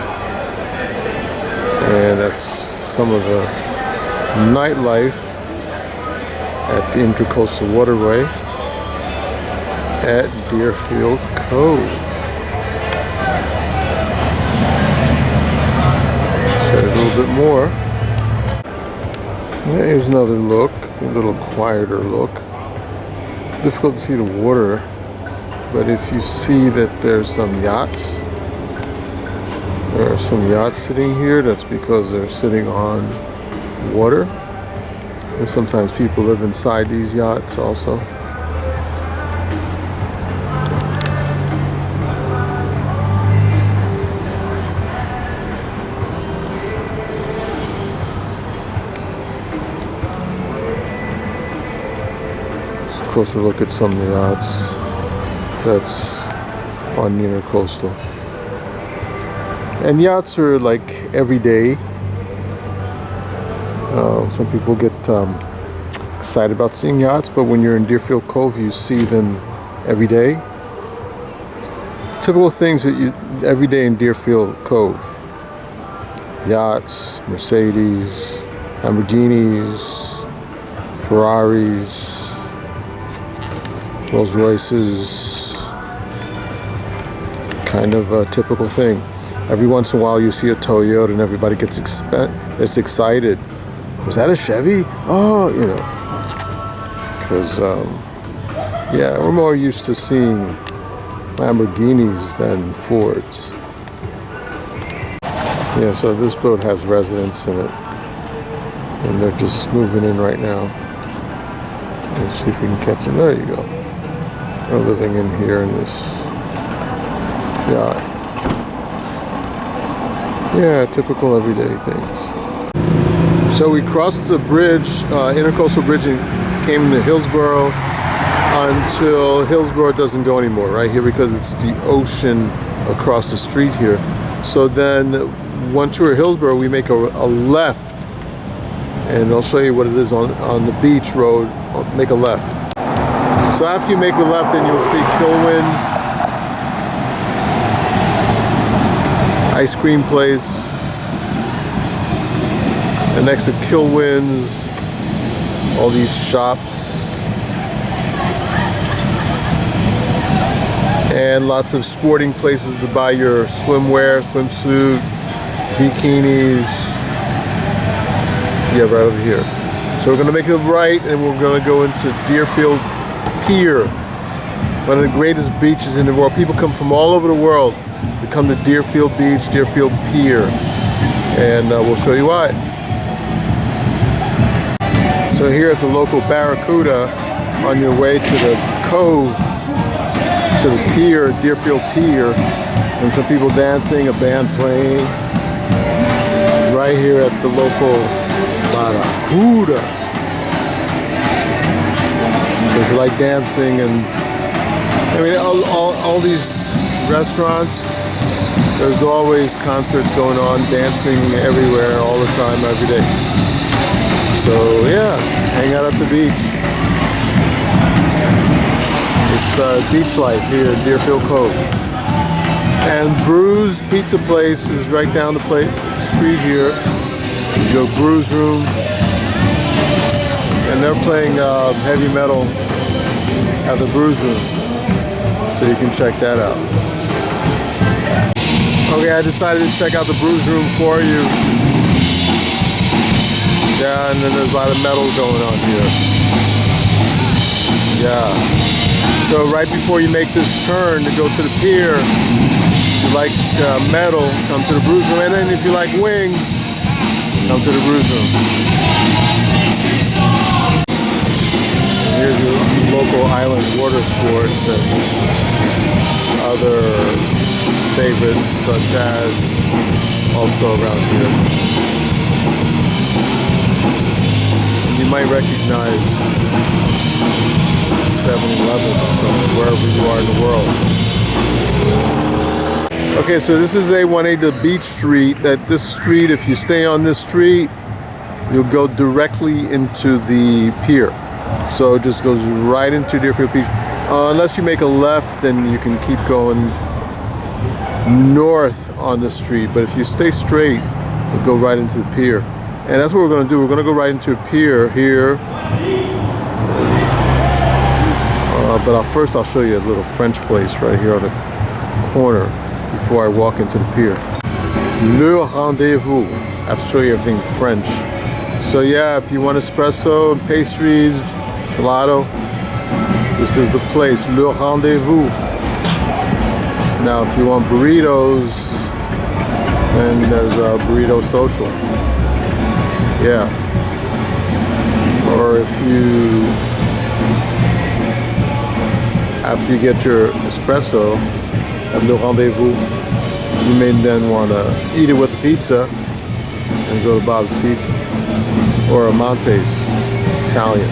And that's some of the nightlife at the Intercoastal Waterway at Deerfield Cove. Set it a little bit more. Here's another look, a little quieter look. Difficult to see the water, but if you see that there's some yachts, there are some yachts sitting here, that's because they're sitting on water. And sometimes people live inside these yachts also. Just a closer look at some of the yachts that's on the Intercoastal. And yachts are like every day. Some people get excited about seeing yachts, but when you're in Deerfield Cove, you see them every day. Typical things that you every day in Deerfield Cove: yachts, Mercedes, Lamborghinis, Ferraris, Rolls Royces. Kind of a typical thing. Every once in a while you see a Toyota and everybody gets excited. Was that a Chevy? Oh, you know. Because, yeah, we're more used to seeing Lamborghinis than Fords. Yeah, so this boat has residents in it. And they're just moving in right now. Let's see if we can catch them. There you go. They're living in here in this yacht. Yeah, typical everyday things. So we crossed the bridge, Intercoastal Bridge, and came to Hillsborough until Hillsborough doesn't go anymore, right here, because it's the ocean across the street here. So then once we're at Hillsborough, we make a left, and I'll show you what it is on the beach road. Make a left. So after you make a left, then you'll see Kilwin's ice cream place, and next to Kilwin's, all these shops, and lots of sporting places to buy your swimwear, swimsuit, bikinis. Yeah, right over here. So we're gonna make it right, and we're gonna go into Deerfield Pier, one of the greatest beaches in the world. People come from all over the world to come to Deerfield Beach, Deerfield Pier, and we'll show you why. So here at the local Barracuda, on your way to the Cove, to the pier, Deerfield Pier, and some people dancing, a band playing, right here at the local Barracuda. If you like dancing, and I mean all these restaurants, there's always concerts going on, dancing everywhere, all the time, every day. So yeah, hang out at the beach. It's beach life here in Deerfield Cove. And Brews Pizza Place is right down the street here. You go Brews Room, and they're playing heavy metal at the Brews Room, so you can check that out. Okay, I decided to check out the Brews Room for you. Yeah, and then there's a lot of metal going on here. Yeah. So right before you make this turn to go to the pier, if you like metal, come to the Brews Room. And then if you like wings, come to the Brews Room. Here's the local island water sports and other favorites such as also around here. You might recognize 7-Eleven from wherever you are in the world. Okay, so this is A1A, the beach street. This street, if you stay on this street, you'll go directly into the pier. So it just goes right into Deerfield Beach. Unless you make a left, then you can keep going north on the street. But if you stay straight, you'll go right into the pier. And that's what we're going to do. We're going to go right into a pier here. But first I'll show you a little French place right here on the corner before I walk into the pier. Le Rendezvous. I have to show you everything French. So yeah, if you want espresso and pastries, gelato, this is the place, Le Rendezvous. Now if you want burritos, then there's a Burrito Social. Yeah. Or if you, after you get your espresso at Le Rendezvous, you may then want to eat it with a pizza and go to Bob's Pizza. Or a Monte's Italian.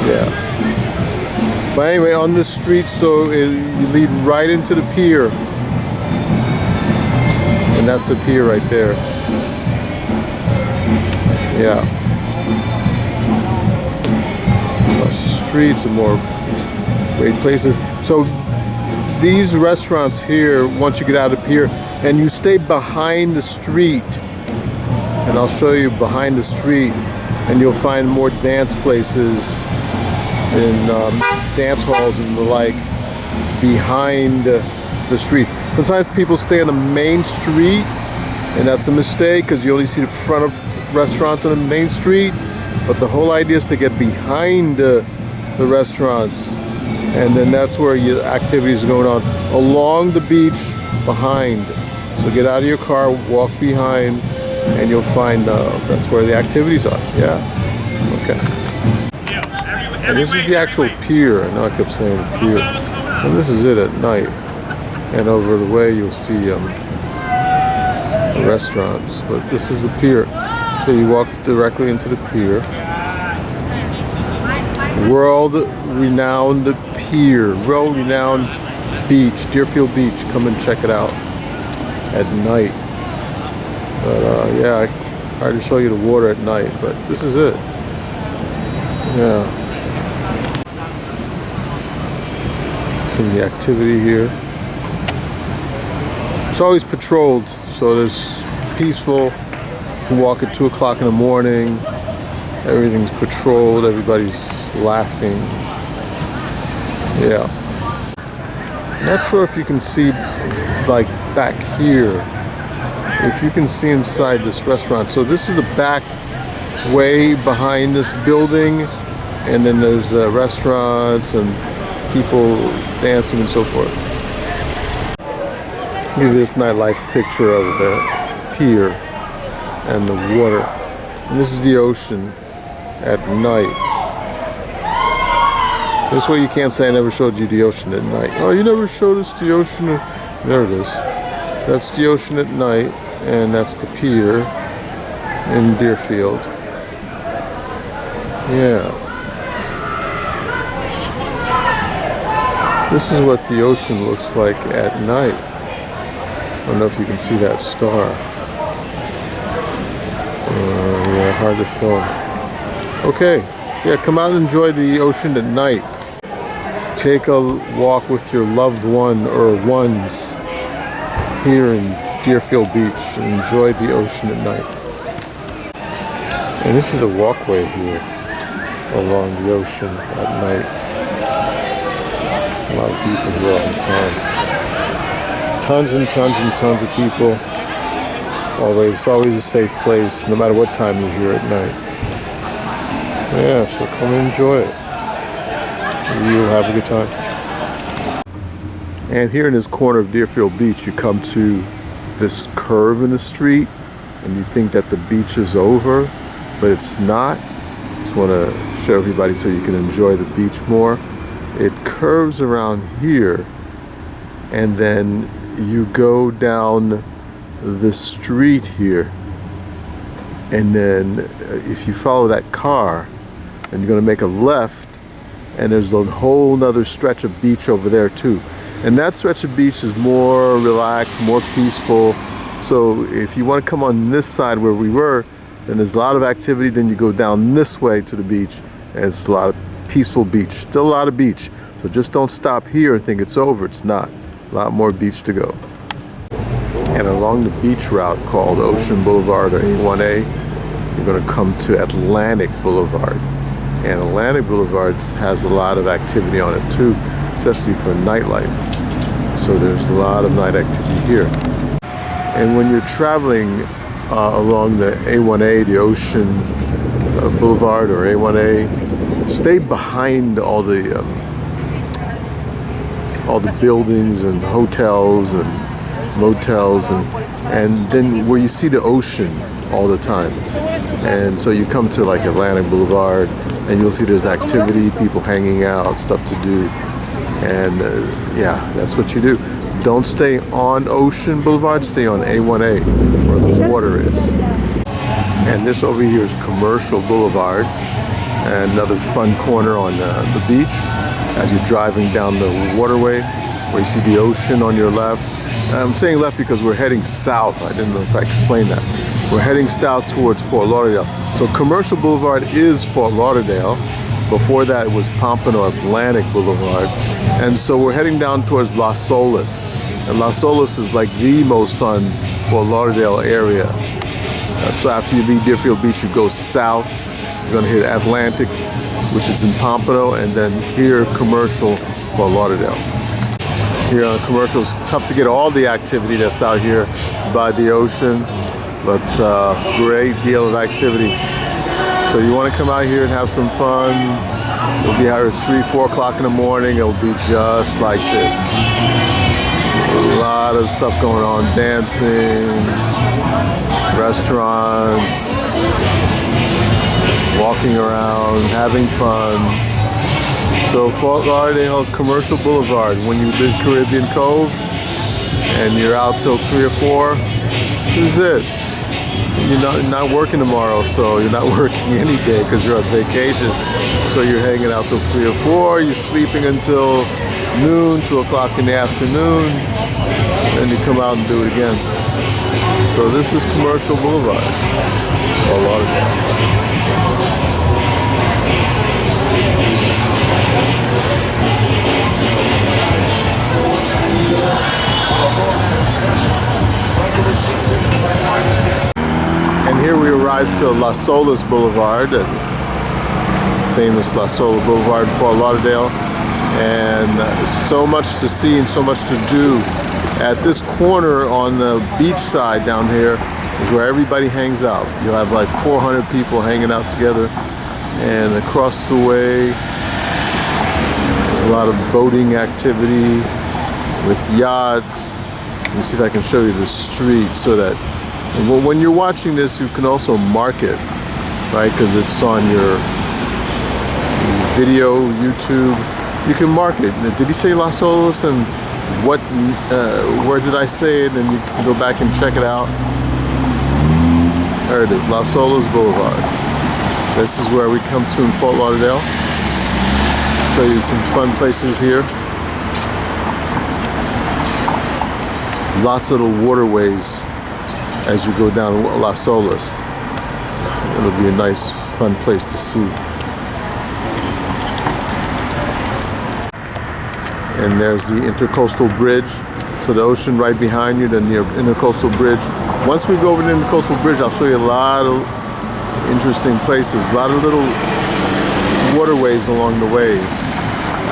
Yeah. But anyway, on this street, so you lead right into the pier. And that's the pier right there. Yeah. Across the street, some more great places. So these restaurants here, once you get out of the pier, and you stay behind the street, and I'll show you behind the street, and you'll find more dance places and dance halls and the like behind the streets. Sometimes people stay on the main street, and that's a mistake because you only see the front of restaurants on the main street. But the whole idea is to get behind the restaurants, and then that's where your activities are going on along the beach behind. So get out of your car, walk behind, and you'll find that's where the activities are. Yeah. Okay. And this is the actual pier. I know I kept saying pier. And this is it at night. And over the way you'll see the restaurants. But this is the pier. So you walk directly into the pier. World-renowned pier. World-renowned beach. Deerfield Beach. Come and check it out at night. But yeah, I tried to show you the water at night, but this is it. Yeah. Some of the activity here. It's always patrolled, so there's peaceful. You can walk at 2 o'clock in the morning. Everything's patrolled, everybody's laughing. Yeah. Not sure if you can see, like, back here. If you can see inside this restaurant. So this is the back way behind this building, and then there's restaurants and people dancing and so forth. Look at this nightlife picture of the pier and the water. And this is the ocean at night. This way you can't say I never showed you the ocean at night. Oh, you never showed us the ocean. There it is. That's the ocean at night. And that's the pier in Deerfield. Yeah. This is what the ocean looks like at night. I don't know if you can see that star. Yeah, hard to film. Okay, so yeah, come out and enjoy the ocean at night. Take a walk with your loved one or ones here in Deerfield Beach and enjoy the ocean at night. And this is the walkway here along the ocean at night. A lot of people here all the time. Tons and tons and tons of people. It's always a safe place, no matter what time you're here at night. Yeah, so come and enjoy it. You'll have a good time. And here in this corner of Deerfield Beach, you come to this curve in the street, and you think that the beach is over, but it's not. Just want to show everybody so you can enjoy the beach more. It curves around here, and then you go down the street here, and then if you follow that car, and you're going to make a left, and there's a whole nother stretch of beach over there too. And that stretch of beach is more relaxed, more peaceful. So if you want to come on this side where we were, then there's a lot of activity. Then you go down this way to the beach, and it's a lot of peaceful beach. Still a lot of beach. So just don't stop here and think it's over. It's not. A lot more beach to go. And along the beach route called Ocean Boulevard or A1A, you're going to come to Atlantic Boulevard. And Atlantic Boulevard has a lot of activity on it too, especially for nightlife. So there's a lot of night activity here. And when you're traveling along the A1A, the Ocean Boulevard or A1A, stay behind all the buildings and hotels and motels, and then where you see the ocean all the time. And so you come to like Atlantic Boulevard, and you'll see there's activity, people hanging out, stuff to do. And yeah, that's what you do. Don't stay on Ocean Boulevard, stay on A1A where the water is. And this over here is Commercial Boulevard, and another fun corner on the beach as you're driving down the waterway where you see the ocean on your left. I'm saying left because we're heading south. I didn't know if I explained that. We're heading south towards Fort Lauderdale. So Commercial Boulevard is Fort Lauderdale. Before that it was Pompano Atlantic Boulevard. And so we're heading down towards Las Olas. And Las Olas is like the most fun Fort Lauderdale area. So after you leave Deerfield Beach, you go south. You're gonna hit Atlantic, which is in Pompano, and then here Commercial, Fort Lauderdale. Here on Commercial, it's tough to get all the activity that's out here by the ocean, but great deal of activity. So you want to come out here and have some fun. We'll be out at 3, 4 o'clock in the morning. It'll be just like this. A lot of stuff going on, dancing, restaurants, walking around, having fun. So Fort Lauderdale Commercial Boulevard, when you leave Caribbean Cove and you're out till 3 or 4, this is it. You're not working tomorrow, so you're not working any day because you're on vacation. So you're hanging out till 3 or 4, you're sleeping until noon, 2 o'clock in the afternoon, then you come out and do it again. So this is Commercial Boulevard, Fort Lauderdale. And here we arrived to Las Olas Boulevard, famous Las Olas Boulevard in Fort Lauderdale, and so much to see and so much to do. At this corner on the beach side down here is where everybody hangs out. You'll have like 400 people hanging out together, and across the way there's a lot of boating activity with yachts. Let me see if I can show you the street so that when you're watching this, you can also mark it, right? Because it's on your video, YouTube. You can mark it. Did he say Las Olas? And what? Where did I say it? And you can go back and check it out. There it is, Las Olas Boulevard. This is where we come to in Fort Lauderdale. Show you some fun places here. Lots of little waterways as you go down Las Olas. It'll be a nice, fun place to see. And there's the Intercoastal Bridge. So the ocean right behind you, then the Intercoastal Bridge. Once we go over the Intercoastal Bridge, I'll show you a lot of interesting places, a lot of little waterways along the way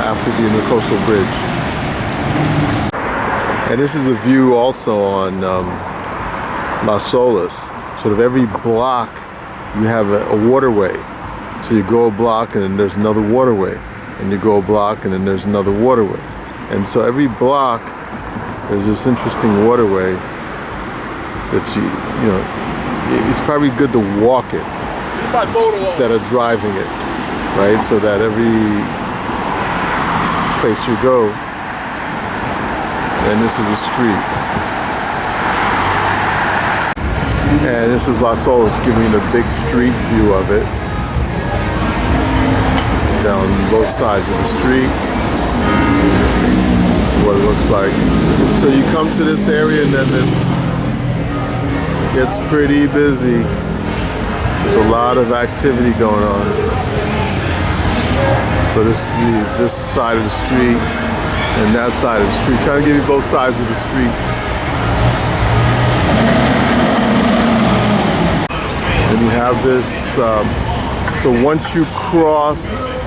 after the Intercoastal Bridge. And this is a view also on Las Olas. Sort of every block you have a waterway. So you go a block and then there's another waterway. And you go a block and then there's another waterway. And so every block there's this interesting waterway that you know, it's probably good to walk it instead of driving it, right? So that every place you go, and this is the street. And this is Las Olas, giving you the big street view of it. Down both sides of the street. What it looks like. So you come to this area and then it gets pretty busy. There's a lot of activity going on. So this is this side of the street and that side of the street. Trying to give you both sides of the streets. And you have this, so once you cross,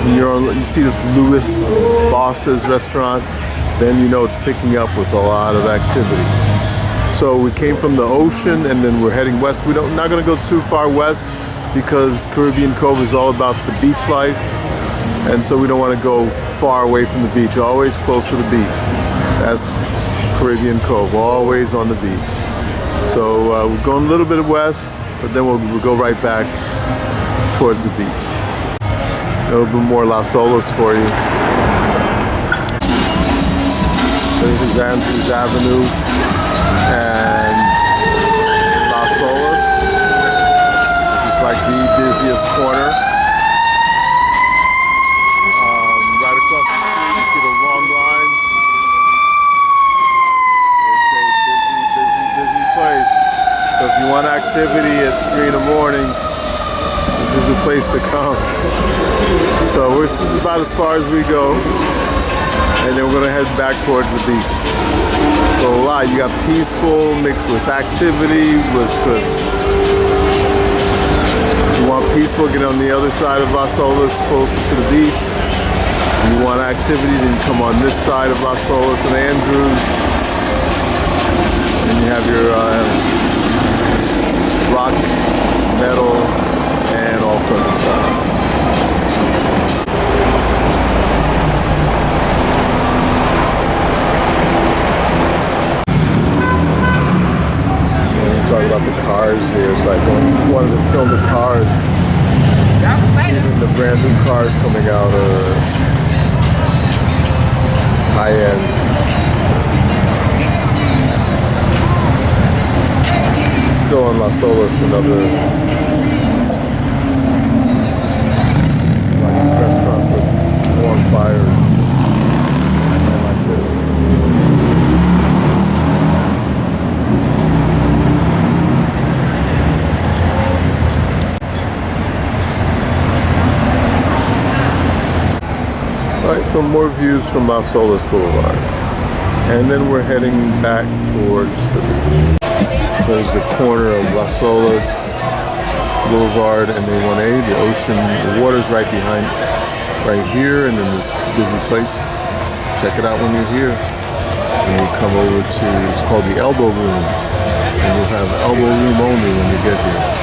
you see this Louis Boss's restaurant, then you know it's picking up with a lot of activity. So we came from the ocean and then we're heading west. We're not going to go too far west because Caribbean Cove is all about the beach life. And so we don't want to go far away from the beach, always close to the beach. That's Caribbean Cove, always on the beach. So we're going a little bit west, but then we'll go right back towards the beach. A little bit more Las Olas for you. This is Andrews Avenue and Las Olas. This is like the busiest corner. Right across the street, you see the long lines. It's a busy place. So if you want activity at 3 in the morning, this is the place to come. So this is about as far as we go. And then we're gonna head back towards the beach. So a lot, you got peaceful mixed with activity, you want peaceful, get on the other side of Las Olas, closer to the beach. You want activity, then you come on this side of Las Olas and Andrews. And you have your rock, metal, and all sorts of stuff. Talk about the cars here, so I wanted to film the cars. Even the brand new cars coming out are high end. Still on Las Olas, another like restaurants with warm fires like this. Alright, some more views from Las Olas Boulevard. And then we're heading back towards the beach. So there's the corner of Las Olas Boulevard and the 1A, the ocean, the water's right behind, right here, and then this busy place. Check it out when you're here. And you come over to, it's called the Elbow Room. And you'll have elbow room only when you get here.